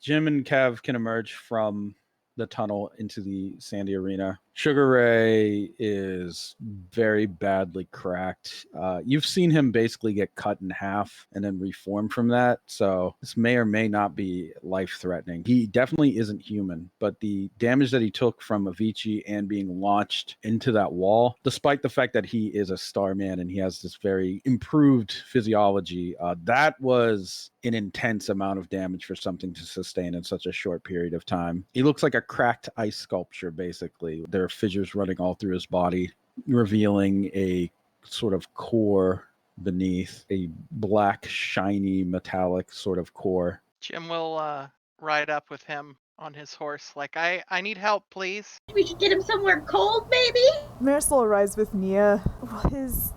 Jim and Kev can emerge from the tunnel into the sandy arena. Sugar Ray is very badly cracked. You've seen him basically get cut in half and then reform from that. So this may or may not be life threatening. He definitely isn't human, but the damage that he took from Avicii and being launched into that wall, despite the fact that he is a Starman and he has this very improved physiology, that was an intense amount of damage for something to sustain in such a short period of time. He looks like a cracked ice sculpture, basically. There are fissures running all through his body, revealing a sort of core beneath, a black, shiny, metallic sort of core. Jim will ride up with him on his horse. Like, I need help, please. We should get him somewhere cold, maybe? Marisol arrives with Nia. His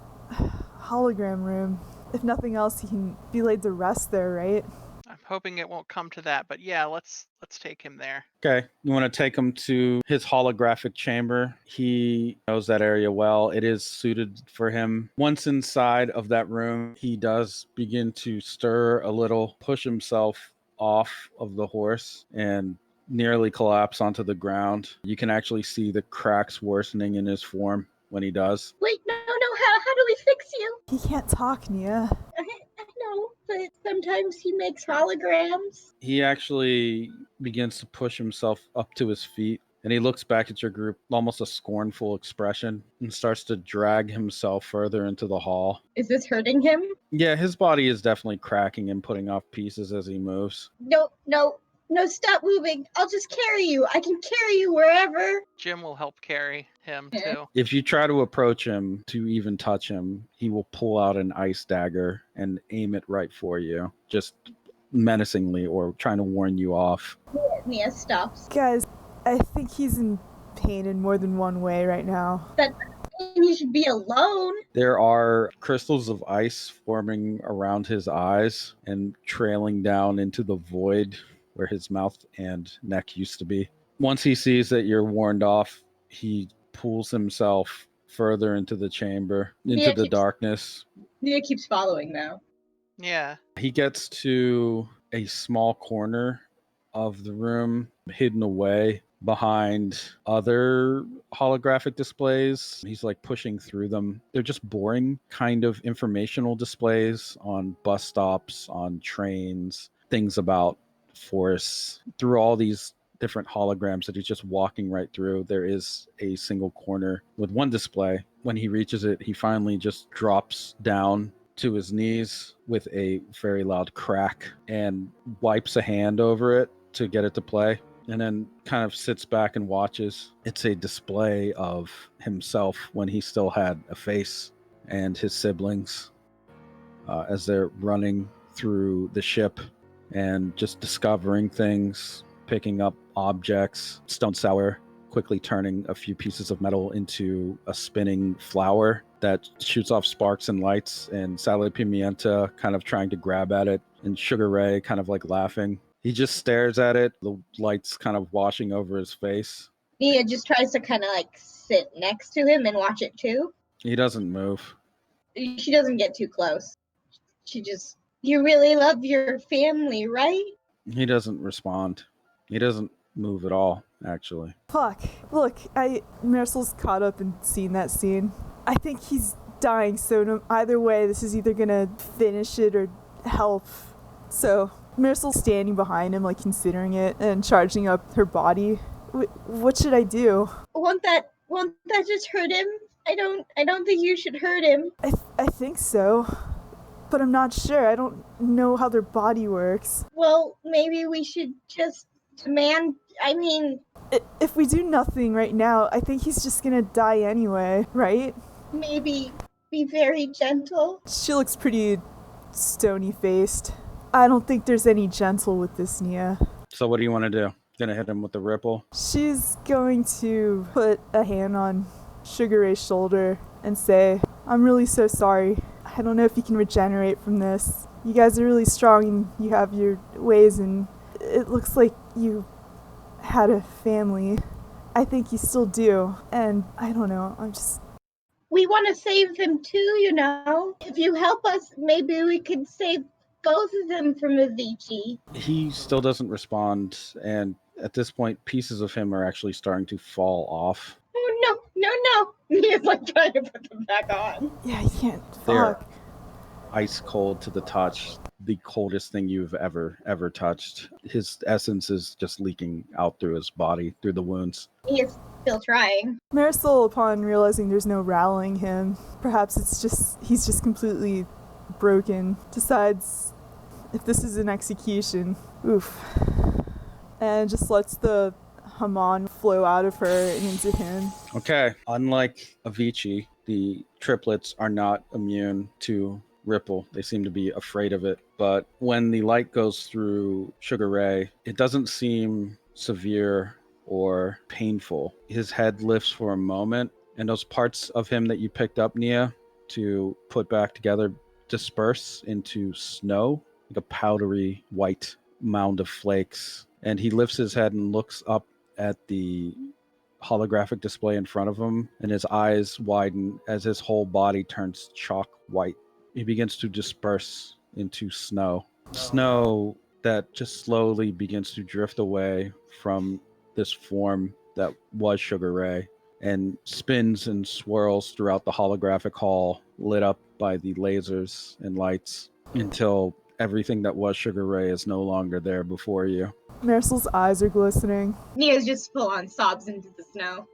hologram room. If nothing else, he can be laid to rest there, right? I'm hoping it won't come to that, but yeah, let's take him there. Okay, you want to take him to his holographic chamber. He knows that area well. It is suited for him. Once inside of that room, he does begin to stir a little, push himself off of the horse, and nearly collapse onto the ground. You can actually see the cracks worsening in his form when he does. Wait, no, how do we fix you? He can't talk, Nia. I know, but sometimes he makes holograms. He actually begins to push himself up to his feet, and he looks back at your group, almost a scornful expression, and starts to drag himself further into the hall. Is this hurting him? Yeah, his body is definitely cracking and putting off pieces as he moves. No, stop moving. I'll just carry you. I can carry you wherever. Jim will help carry him too. If you try to approach him to even touch him, he will pull out an ice dagger and aim it right for you, just menacingly or trying to warn you off. Nia stops. Guys, I think he's in pain in more than one way right now. You should be alone. There are crystals of ice forming around his eyes and trailing down into the void where his mouth and neck used to be. Once he sees that you're warned off, he pulls himself further into the chamber, into the darkness. Nia keeps following now. Yeah. He gets to a small corner of the room, hidden away behind other holographic displays. He's like pushing through them. They're just boring kind of informational displays on bus stops, on trains, things about forests. Through all these different holograms that he's just walking right through, there is a single corner with one display. When he reaches it, he finally just drops down to his knees with a very loud crack and wipes a hand over it to get it to play, and then kind of sits back and watches. It's a display of himself when he still had a face, and his siblings as they're running through the ship and just discovering things, picking up objects. Stone Sour quickly turning a few pieces of metal into a spinning flower that shoots off sparks and lights, and Sal Pimienta kind of trying to grab at it, and Sugar Ray kind of like laughing. He just stares at it, the lights kind of washing over his face. Nia just tries to kind of like sit next to him and watch it too. He doesn't move. She doesn't get too close. She just, you really love your family, right? He doesn't respond. He doesn't move at all, actually. Fuck. Look, Marisol's caught up and seen that scene. I think he's dying, so either way, this is either gonna finish it or help. So Marisol's standing behind him, like considering it and charging up her body. What should I do? Won't that just hurt him? I don't think you should hurt him. I think so, but I'm not sure. I don't know how their body works. Well, maybe we should just demand. I mean, if we do nothing right now, I think he's just gonna die anyway, right? Maybe be very gentle. She looks pretty stony-faced. I don't think there's any gentle with this, Nia. So what do you want to do? Gonna hit him with the ripple? She's going to put a hand on Sugar Ray's shoulder and say, I'm really so sorry. I don't know if you can regenerate from this. You guys are really strong and you have your ways, and it looks like you had a family. I think you still do. And I don't know, we want to save them too, you know. If you help us, maybe we could save both of them from Avicii. He still doesn't respond, and at this point, pieces of him are actually starting to fall off. Oh, no. He's like trying to put them back on. Yeah, you can't. There. Fuck. Ice cold to the touch, the coldest thing you've ever touched. His essence is just leaking out through his body, through the wounds. He is still trying. Marisol, upon realizing there's no rallying him, perhaps he's just completely broken, decides if this is an execution, oof, and just lets the Haman flow out of her and into him. Okay, unlike Avicii, the triplets are not immune to Ripple. They seem to be afraid of it. But when the light goes through Sugar Ray, it doesn't seem severe or painful. His head lifts for a moment, and those parts of him that you picked up, Nia, to put back together disperse into snow, like a powdery white mound of flakes. And he lifts his head and looks up at the holographic display in front of him, and his eyes widen as his whole body turns chalk white. He begins to disperse into snow. Snow that just slowly begins to drift away from this form that was Sugar Ray and spins and swirls throughout the holographic hall, lit up by the lasers and lights, until everything that was Sugar Ray is no longer there before you. Marisol's eyes are glistening. Nia's just full on sobs into the snow.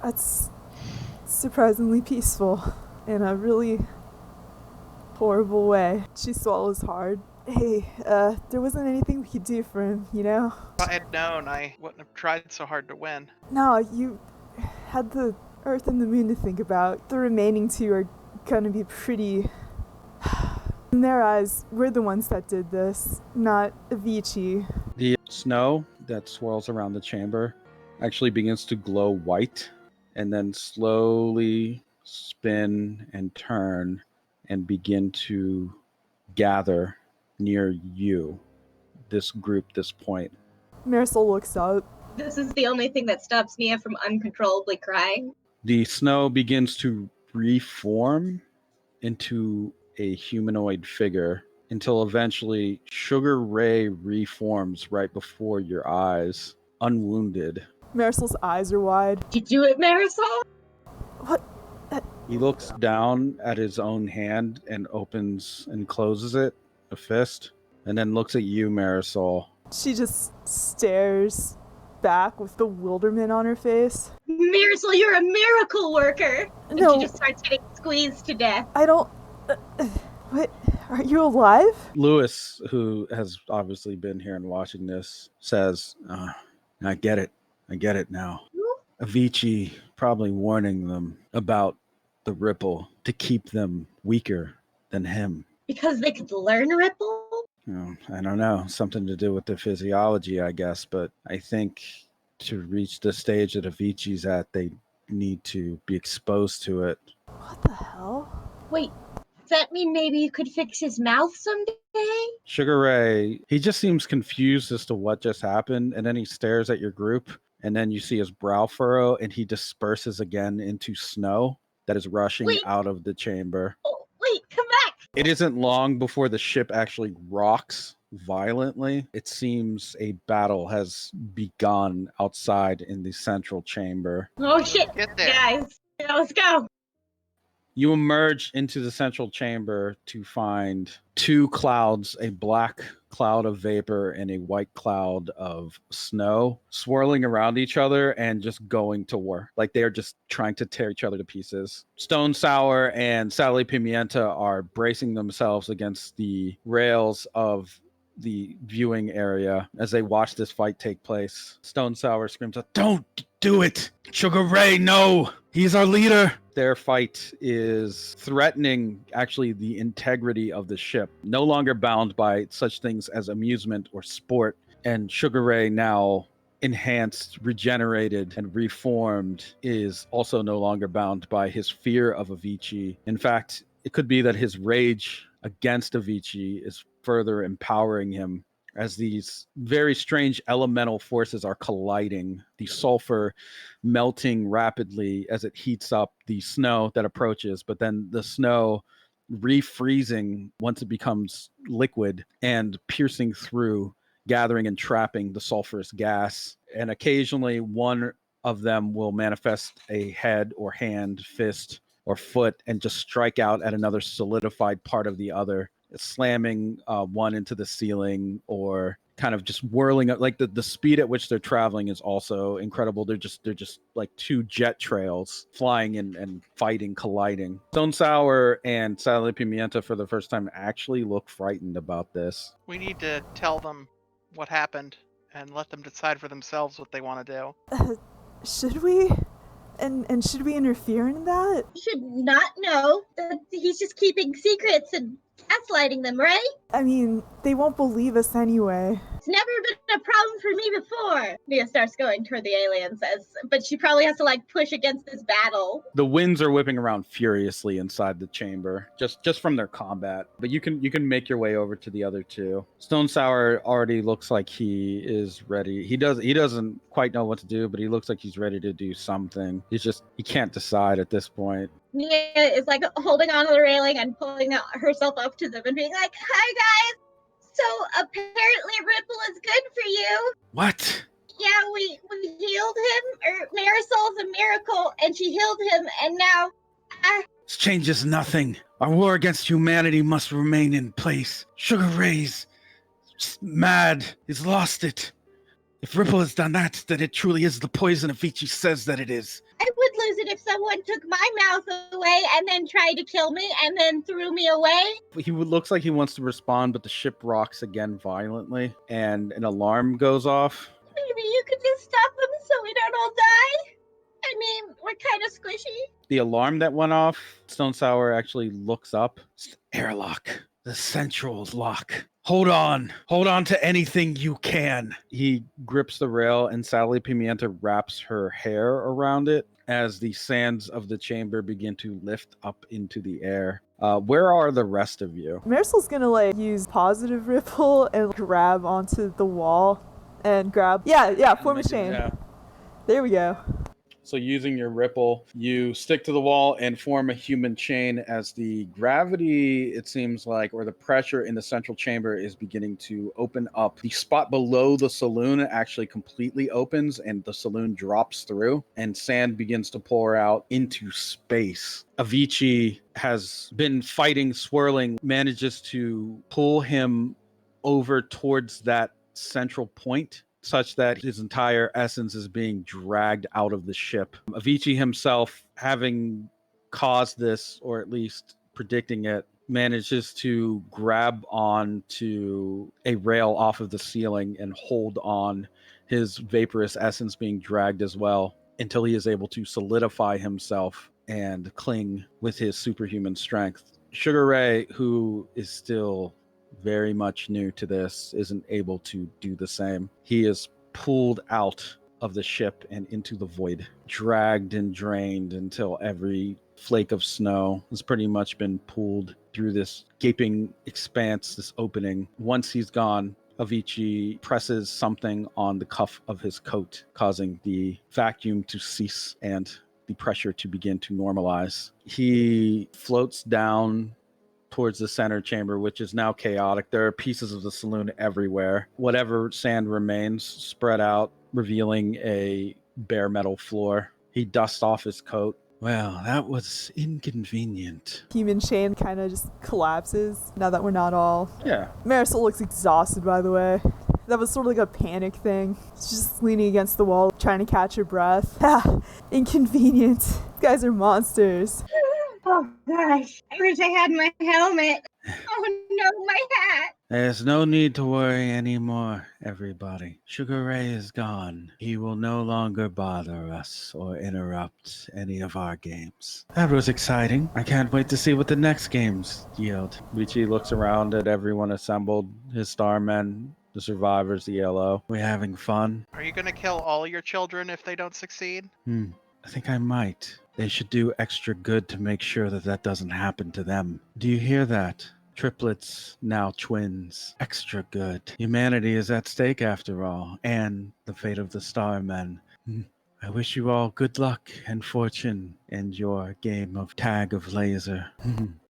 That's surprisingly peaceful in a really horrible way. She swallows hard. Hey, there wasn't anything we could do for him, you know? If I had known, I wouldn't have tried so hard to win. No, you had the Earth and the Moon to think about. The remaining two are gonna be pretty... In their eyes, we're the ones that did this, not Avicii. The snow that swirls around the chamber actually begins to glow white and then slowly spin and turn and begin to gather near you, this group, this point. Marisol looks up. This is the only thing that stops Nia from uncontrollably crying. The snow begins to reform into a humanoid figure until eventually Sugar Ray reforms right before your eyes, unwounded. Marisol's eyes are wide. Did you do it, Marisol? What? He looks down at his own hand and opens and closes it, a fist, and then looks at you, Marisol. She just stares back with bewilderment on her face. Marisol, you're a miracle worker! And No. she just starts getting squeezed to death. I don't... what? Are you alive? Lewis, who has obviously been here and watching this, says, I get it. I get it now. Avicii probably warning them about the Ripple to keep them weaker than him. Because they could learn Ripple? I don't know, something to do with the physiology, I guess, but I think to reach the stage that Avicii's at, they need to be exposed to it. What the hell? Wait, does that mean maybe you could fix his mouth someday? Sugar Ray, he just seems confused as to what just happened, and then he stares at your group, and then you see his brow furrow, and he disperses again into snow that is rushing out of the chamber. Oh, wait, come back! It isn't long before the ship actually rocks violently. It seems a battle has begun outside in the central chamber. Oh shit, Get there. guys. Yeah, let's go. You emerge into the central chamber to find two clouds, a black cloud of vapor and a white cloud of snow, swirling around each other and just going to war. Like they are just trying to tear each other to pieces. Stone Sour and Sally Pimienta are bracing themselves against the rails of the viewing area as they watch this fight take place. Stone Sour screams out, "Don't do it! Sugar Ray, no! He's our leader!" Their fight is threatening actually the integrity of the ship, no longer bound by such things as amusement or sport. And Sugar Ray, now enhanced, regenerated, and reformed, is also no longer bound by his fear of Avicii. In fact, it could be that his rage against Avicii is further empowering him as these very strange elemental forces are colliding. The sulfur melting rapidly as it heats up the snow that approaches, but then the snow refreezing once it becomes liquid and piercing through, gathering and trapping the sulfurous gas. And occasionally one of them will manifest a head or hand, fist, or foot and just strike out at another solidified part of the other, slamming one into the ceiling or kind of just whirling up. Like the speed at which they're traveling is also incredible. They're just like two jet trails flying and fighting, colliding. Stone Sour and Sally Pimienta for the first time actually look frightened about this. We need to tell them what happened and let them decide for themselves what they want to do. Should we? And should we interfere in that? You should not know that he's just keeping secrets and gaslighting them, right? I mean, they won't believe us anyway. It's never been a problem for me before. Mia starts going toward the aliens, but she probably has to like push against this battle. The winds are whipping around furiously inside the chamber, just from their combat. But you can make your way over to the other two. Stone Sour already looks like he is ready. He doesn't quite know what to do, but he looks like he's ready to do something. He can't decide at this point. Mia is like holding onto the railing and pulling herself up to them and being like, "Hi guys. So apparently Ripple is good for you." What? Yeah, we healed him. Marisol's a miracle, and she healed him, and now, This changes nothing. Our war against humanity must remain in place. Sugar Ray's mad. He's lost it. If Ripple has done that, then it truly is the poison Avicii says that it is. I would lose it if someone took my mouth away and then tried to kill me and then threw me away. He looks like he wants to respond, but the ship rocks again violently, and an alarm goes off. Maybe you could just stop them so we don't all die. I mean, we're kind of squishy. The alarm that went off, Stone Sour actually looks up. It's the airlock. The central lock. Hold on to anything you can. He grips the rail and Sally Pimienta wraps her hair around it as the sands of the chamber begin to lift up into the air. Where are the rest of you? Marisol's gonna use positive ripple and grab onto the wall and grab. Yeah, form a chain. Yeah. There we go. So using your ripple, you stick to the wall and form a human chain as the gravity, it seems like, or the pressure in the central chamber is beginning to open up. The spot below the saloon actually completely opens and the saloon drops through and sand begins to pour out into space. Avicii has been fighting, swirling, manages to pull him over towards that central point, such that his entire essence is being dragged out of the ship. Avicii himself, having caused this, or at least predicting it, manages to grab on to a rail off of the ceiling and hold on, his vaporous essence being dragged as well, until he is able to solidify himself and cling with his superhuman strength. Sugar Ray, who is still very much new to this, isn't able to do the same. He is pulled out of the ship and into the void, dragged and drained until every flake of snow has pretty much been pulled through this gaping expanse, this opening. Once he's gone, Avicii presses something on the cuff of his coat, causing the vacuum to cease and the pressure to begin to normalize. He floats down towards the center chamber, which is now chaotic. There are pieces of the saloon everywhere. Whatever sand remains spread out, revealing a bare metal floor. He dusts off his coat. Well, that was inconvenient. Human chain kind of just collapses now that we're not all. Yeah. Marisol looks exhausted, by the way. That was sort of like a panic thing. She's just leaning against the wall, trying to catch her breath. Inconvenient. These guys are monsters. Oh gosh, I wish I had my helmet. Oh no, my hat. There's no need to worry anymore, everybody. Sugar Ray is gone. He will no longer bother us or interrupt any of our games. That was exciting. I can't wait to see what the next games yield. Vici looks around at everyone assembled, his starmen, the survivors, the ELO. We having fun? Are you going to kill all your children if they don't succeed? I think I might. They should do extra good to make sure that that doesn't happen to them. Do you hear that? Triplets, now twins. Extra good. Humanity is at stake after all, and the fate of the Starmen. I wish you all good luck and fortune in your game of tag of laser.